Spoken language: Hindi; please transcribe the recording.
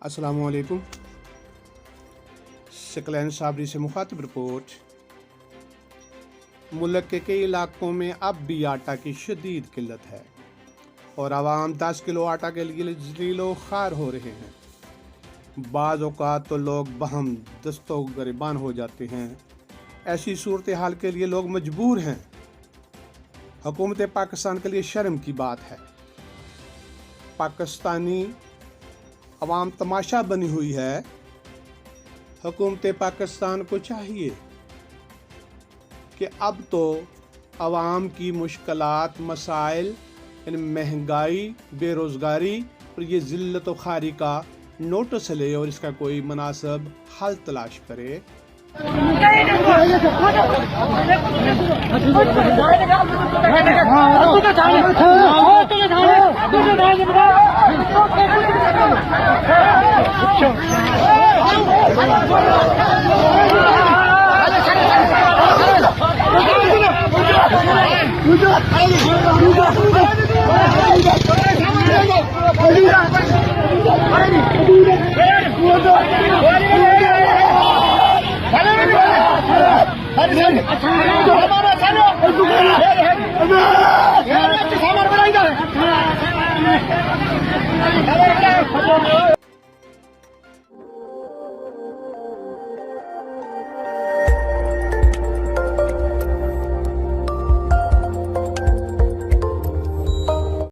अस्सलामुअलैकुम। सकलैन साबरी से मुखातिब रिपोर्ट। मुल्क के कई इलाकों में अब भी आटा की शदीद किल्लत है और आवाम 10 किलो आटा के लिए जलीलो ख्वार हो रहे हैं। बाज़ औक़ात तो लोग बहम दस्तो गिरबान हो जाते हैं। ऐसी सूरत हाल के लिए लोग मजबूर हैं। हुकूमत पाकिस्तान के लिए शर्म की बात है। पाकिस्तानी अवाम तमाशा बनी हुई है। हुकूमत पाकिस्तान को चाहिए कि अब तो अवाम की मुश्किलात, मसाइल, महंगाई, बेरोज़गारी और ये ज़िल्लत व ख़ारी का नोटिस ले और इसका कोई मुनासिब हल तलाश करे।